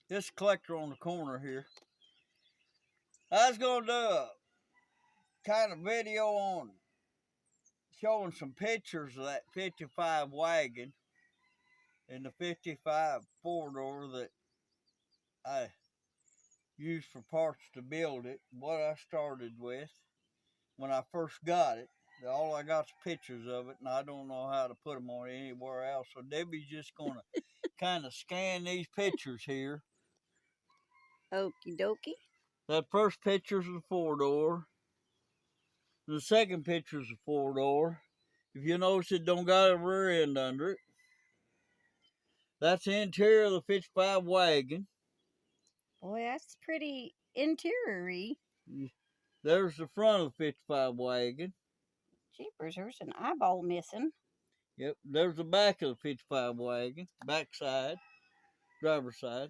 this collector on the corner here. I was going to do a kind of video on showing some pictures of that 55 wagon and the 55 four-door that I used for parts to build it. What I started with when I first got it. All I got is pictures of it, and I don't know how to put them on anywhere else. So Debbie's just going to kind of scan these pictures here. Okie dokie. That first picture's a four-door. The second picture's a four-door. If you notice, it don't got a rear end under it. That's the interior of the 55 wagon. Boy, that's pretty interior-y. There's the front of the 55 wagon. Jeepers, there's an eyeball missing. Yep, there's the back of the 55 wagon. Back side. Driver's side.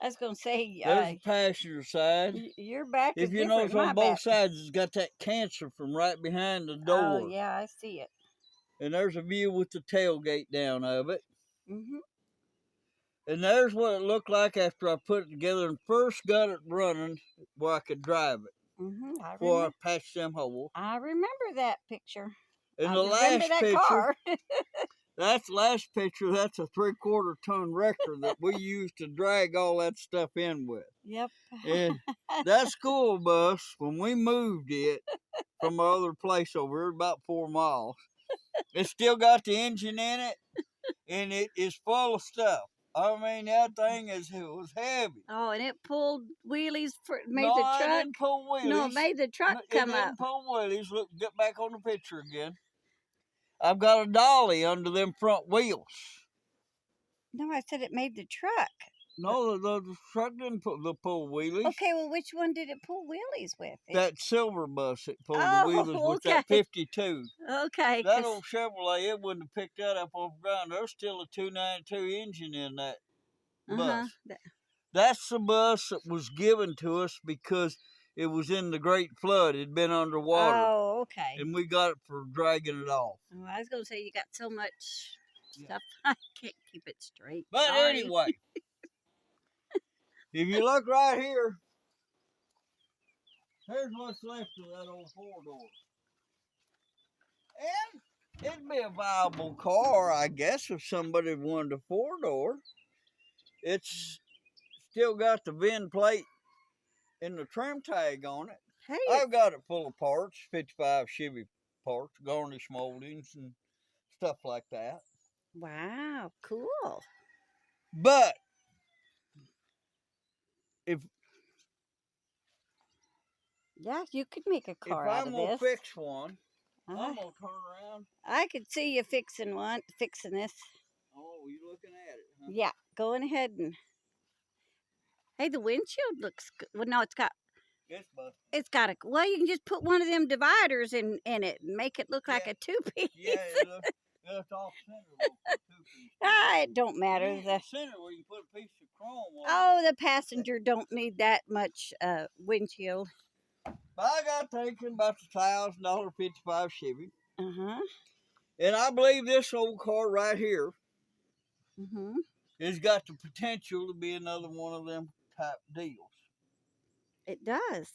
I was going to say... There's the passenger side. Your back is If you different notice than my on both back. sides, it's got that cancer from right behind the door. Oh, yeah, I see it. And there's a view with the tailgate down of it. Mm-hmm. And there's what it looked like after I put it together and first got it running where I could drive it. Mm-hmm. Before I patched them holes. I remember that picture. And I the last remember that picture, car. that's the last picture, that's a 3/4 ton wrecker that we used to drag all that stuff in with. Yep. And that school bus, when we moved it from our other place over here, about 4 miles, it still got the engine in it, and it is full of stuff. I mean, that thing it was heavy. Oh, and it pulled wheelies, made No, the truck. it didn't pull wheelies. No, it made the truck come It up. didn't pull wheelies. Look, get back on the picture again. I've got a dolly under them front wheels. No, I said it made the truck. No, the truck didn't pull wheelies. Okay, well, which one did it pull wheelies with? That silver bus that pulled the wheelies with okay. that 52. Okay. That old Chevrolet, it wouldn't have picked that up off the ground. There's still a 292 engine in that bus. That's the bus that was given to us because it was in the Great Flood. It had been underwater. Oh, okay. And we got it for dragging it off. Oh, I was going to say you got so much stuff. I can't keep it straight. But Sorry. anyway, if you look right here, here's what's left of that old four-door. And it'd be a viable car, I guess, if somebody wanted a four-door. It's still got the VIN plate and the trim tag on it. Hey. I've got it full of parts, 55 Chevy parts, garnish moldings and stuff like that. Wow, cool. But yeah, you could make a car out of this. If I'm gonna fix one, I'm gonna turn around. I could see you fixing this. Oh, you looking at it, huh? Yeah, going ahead and. Hey, the windshield looks good. Well, no, it's got a. Well, you can just put one of them dividers in it and make it look like a two-piece. Yeah, it's off center. It don't matter. The center where you put a piece of chrome on. Oh, the passenger don't need that much windshield. But I got thinking about the $1,000 55 Chevy. Uh-huh. And I believe this old car right here has got the potential to be another one of them type deals. It does.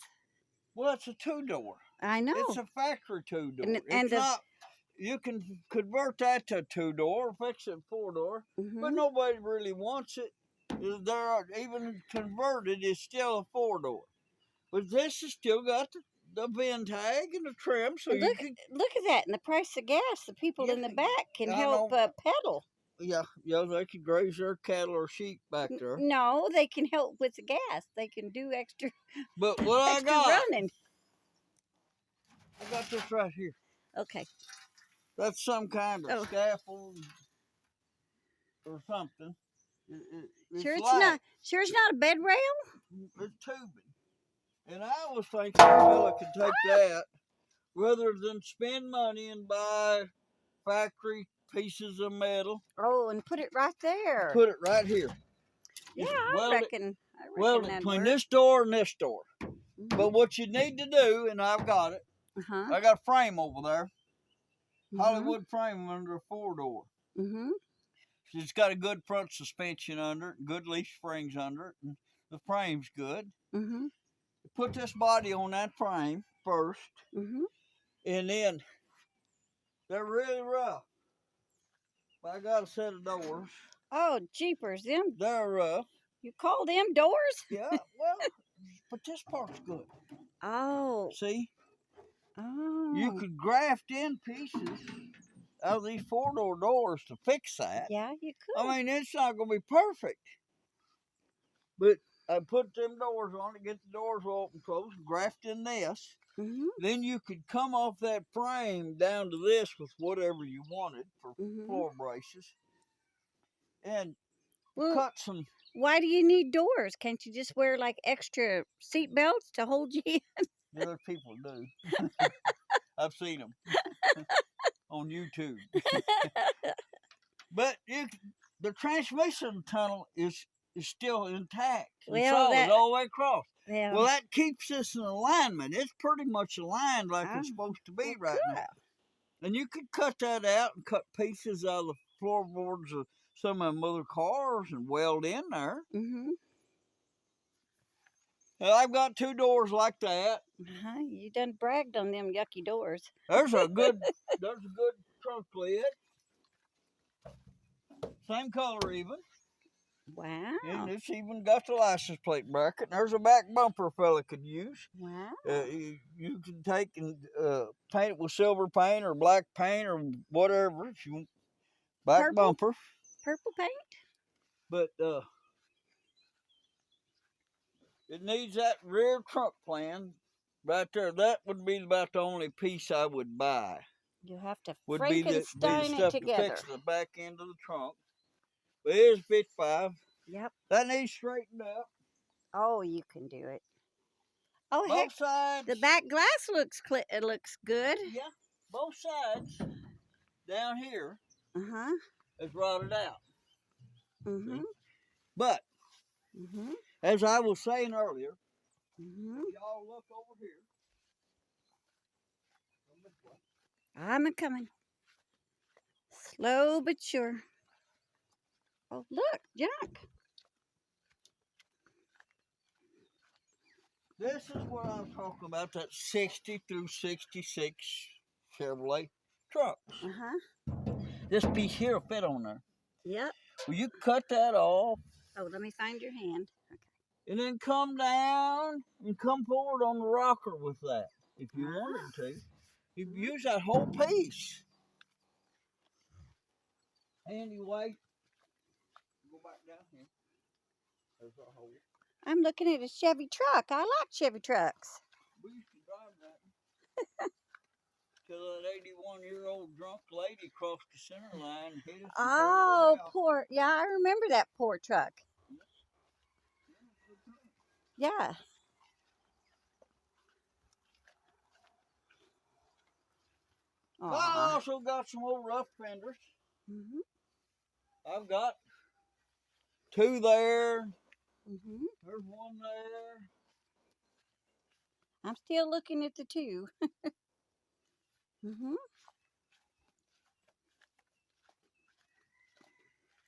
Well, it's a two-door. I know. It's a factory two-door. And you can convert that to a two-door, fix it four-door, but nobody really wants it. Even converted, it's still a four-door. But this has still got the VIN tag and the trim, so look at that, and the price of gas. The people in the back can help pedal. Yeah, they can graze their cattle or sheep back there. No, they can help with the gas. They can do extra. But what extra I got running. I got this right here. Okay. That's some kind of scaffold or something. Sure it's not a bed rail? It's tubing. And I was thinking a fella could take that rather than spend money and buy factory pieces of metal. Oh, and put it right there. Put it right here. Yeah, I reckon between this door and this door. But what you need to do, and I've got it, I got a frame over there. Hollywood frame under a four-door. It's got a good front suspension under it, good leaf springs under it, and the frame's good. Mm-hmm. Put this body on that frame first, Mm-hmm. and then they're really rough. But I got a set of doors. Oh, jeepers, them. They're rough. You call them doors? Yeah, well, but this part's good. Oh. See? Oh. You could graft in pieces out of these 4-door doors to fix that. Yeah, you could. I mean, it's not going to be perfect. But I put them doors on to get the doors open close, graft in this. Mm-hmm. Then you could come off that frame down to this with whatever you wanted for floor braces. And cut some. Why do you need doors? Can't you just wear like extra seat belts to hold you in? Other people do. I've seen them on YouTube. But the transmission tunnel is still intact. Well, solid all the way across. Yeah. Well, that keeps us in alignment. It's pretty much aligned like it's supposed to be right now. And you could cut that out and cut pieces out of the floorboards of some of them other cars and weld in there. Mm-hmm. Well, I've got 2 doors like that. You done bragged on them yucky doors. There's a good trunk lid. Same color even. Wow. And it's even got the license plate bracket. And there's a back bumper a fella could use. Wow. You can take and paint it with silver paint or black paint or whatever if you want. Back bumper. Purple paint? But it needs that rear trunk plan right there. That would be about the only piece I would buy. You have to would Frankenstein it together. To fix the back end of the trunk. But here's 55. Yep. That needs straightened up. Oh, you can do it. Oh, both heck, sides. The back glass looks good. Yeah, both sides down here Uh-huh. is rotted out. Mm-hmm. But as I was saying earlier, y'all look over here. I'm a-coming. Slow but sure. Oh, look, Jack. This is what I'm talking about, that 60 through 66 Chevrolet trucks. This piece here will fit on there. Yep. Well, you cut that off. Oh, let me find your hand. Okay. And then come down and come forward on the rocker with that, if you wanted to. You use that whole piece. Anyway, go back down here. There's our hole. I'm looking at a Chevy truck. I like Chevy trucks. We used to drive that till that 81-year-old drunk lady crossed the center line and hit us. Oh, poor. Yeah, I remember that poor truck. Yeah. I also got some old rough fenders. I've got 2 there. There's 1 there. I'm still looking at the 2.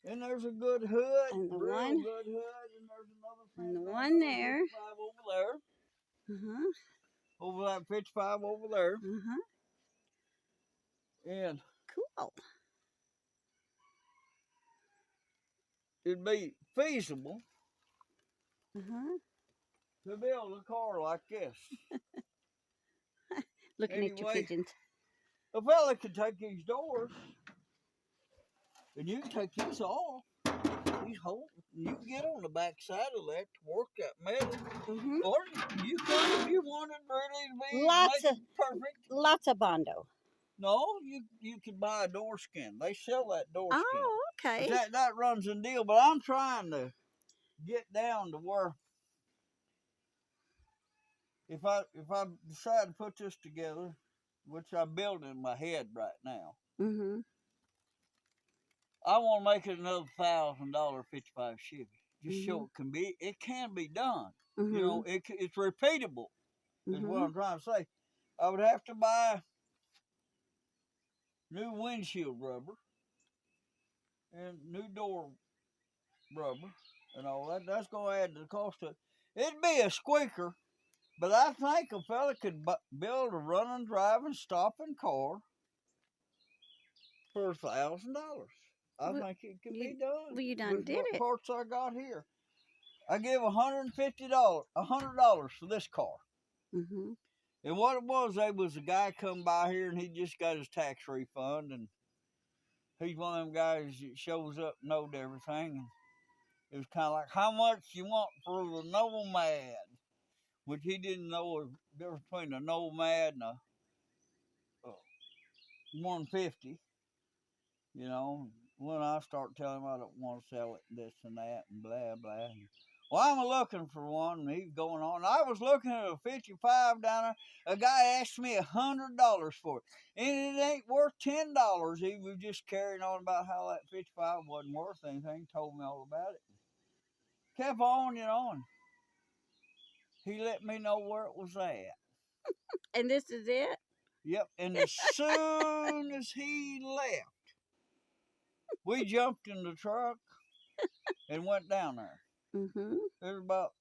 And there's a good hood. And the real one. Good hood. And there's another And the one there. 55 over there. Over that 55 over there. And cool. It'd be feasible to build a car like this. Looking at your pigeons. A fella could take these doors, and you can take these off, these holes, and you can get on the back side of that to work that metal. Or you could, if you wanted really to be perfect. Lots of Bondo. No, you can buy a door skin. They sell that door skin. Oh, okay. That runs in deal, but I'm trying to get down to where if I decide to put this together, which I'm building in my head right now, I want to make it another $1,000 55 Chevy. Just so it can be done. You know, it's repeatable. Is what I'm trying to say. I would have to buy new windshield rubber and new door rubber and all that. That's going to add to the cost of it. It'd be a squeaker, but I think a fella could build a running, driving, stopping car for $1,000. I think it could be done. Well, you done did it. Parts I got here. I give $100 for this car. Mm-hmm. And what it was, there was a guy come by here and he just got his tax refund, and he's one of them guys that shows up and knows everything. And it was kind of like, how much you want for the Nomad? Which he didn't know the difference between a Nomad and a 150. You know, when I start telling him I don't want to sell it, this and that, and blah, blah. Well, I'm looking for one, and he's going on. I was looking at a 55 down there. A guy asked me $100 for it, and it ain't worth $10. He was just carrying on about how that 55 wasn't worth anything. Told me all about it. Kept on, you know, and he let me know where it was at. And this is it? Yep, and as soon as he left, we jumped in the truck and went down there. Mm-hmm. It was about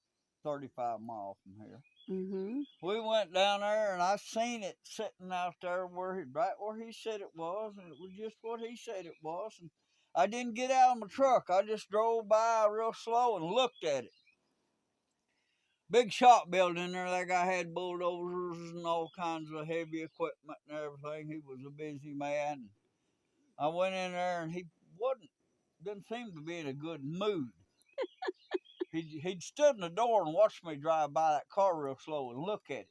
35 miles from here. Mm-hmm. We went down there, and I seen it sitting out there right where he said it was, and it was just what he said it was. And I didn't get out of my truck. I just drove by real slow and looked at it. Big shop building in there. That guy had bulldozers and all kinds of heavy equipment and everything. He was a busy man. I went in there, and he didn't seem to be in a good mood. He'd stood in the door and watched me drive by that car real slow and look at it.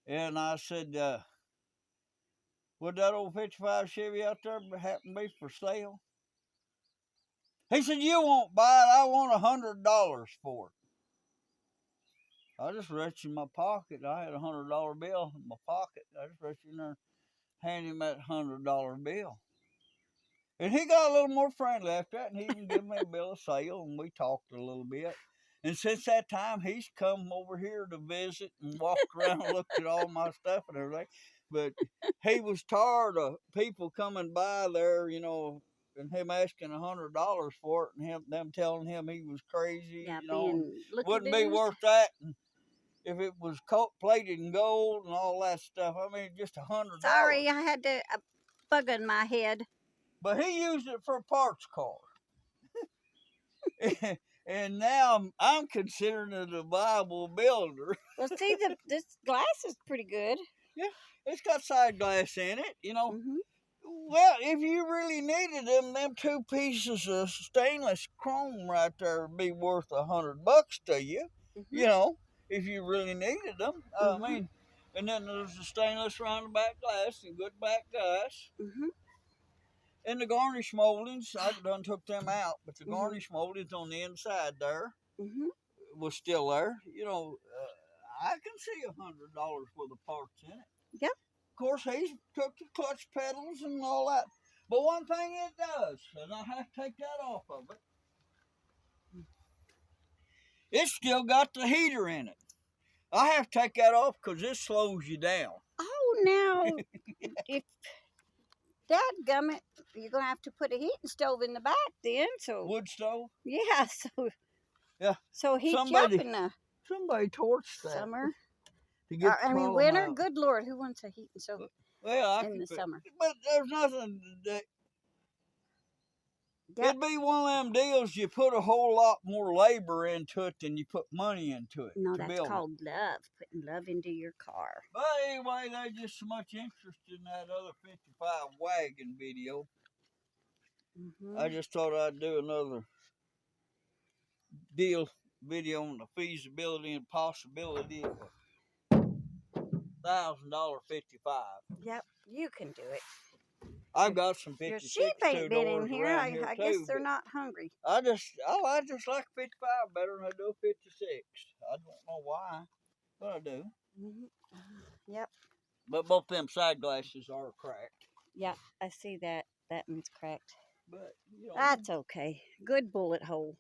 And I said, would that old 55 Chevy out there happen to be for sale? He said, you won't buy it. I want $100 for it. I just reached in my pocket. I had a $100 bill in my pocket. I just reached in there and handed him that $100 bill. And he got a little more friendly after that, and he even gave me a bill of sale, and we talked a little bit. And since that time, he's come over here to visit and walked around and looked at all my stuff and everything. But he was tired of people coming by there, you know, and him asking $100 for it, and them telling him he was crazy, Yeah, you know, wouldn't be dues. worth that. And if it was plated in gold and all that stuff, I mean, just $100. Sorry, I had a bug in my head. But he used it for a parts car. And now I'm considering it a viable builder. Well, see, this glass is pretty good. Yeah, it's got side glass in it, you know. Mm-hmm. Well, if you really needed them 2 pieces of stainless chrome right there would be worth $100 to you, Mm-hmm. you know, if you really needed them. Mm-hmm. I mean, and then there's the stainless round back glass and good back glass. Mm-hmm. And the garnish moldings, I done took them out, but the Mm-hmm. garnish moldings on the inside there Mm-hmm. was still there. You know, I can see $100 worth of parts in it. Yep. Of course, he took the clutch pedals and all that. But one thing it does, and I have to take that off of it, it's still got the heater in it. I have to take that off because it slows you down. Oh, now, if dadgummit, you're going to have to put a heating stove in the back then. So Wood stove? Yeah, so yeah. So heat you up in the somebody torched that. Summer. To get winter. out. Good Lord, who wants a heating stove in the summer? But there's nothing that. Yep. It'd be one of them deals you put a whole lot more labor into it than you put money into it. No, that's called love. Putting love into your car. But anyway, there's just so much interest in that other 55 wagon video. Mm-hmm. I just thought I'd do another video on the feasibility and possibility of $1,000 55. Yep, you can do it. I've got some 56 Your sheep ain't been in here. I guess too, they're not hungry. I just like 55 better than I do 56. I don't know why, but I do. Mm-hmm. Yep. But both them side glasses are cracked. Yeah, I see that. That one's cracked. But you know, that's okay. Good bullet hole.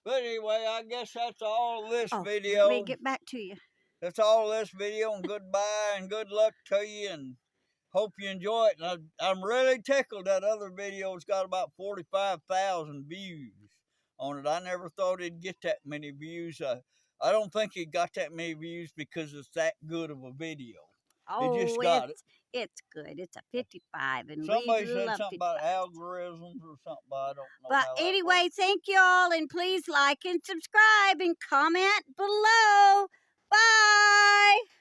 But anyway, I guess that's all this video. Let me get back to you. That's all this video, and goodbye and good luck to you, and Hope you enjoy it. And I'm really tickled that other video's got about 45,000 views on it. I never thought it'd get that many views. I don't think it got that many views because it's that good of a video. Oh, it just got it. It's good. It's a 55, and Somebody we said love something 55. about algorithms or something, but I don't know. But how anyway, thank you all, and please like and subscribe and comment below. Bye.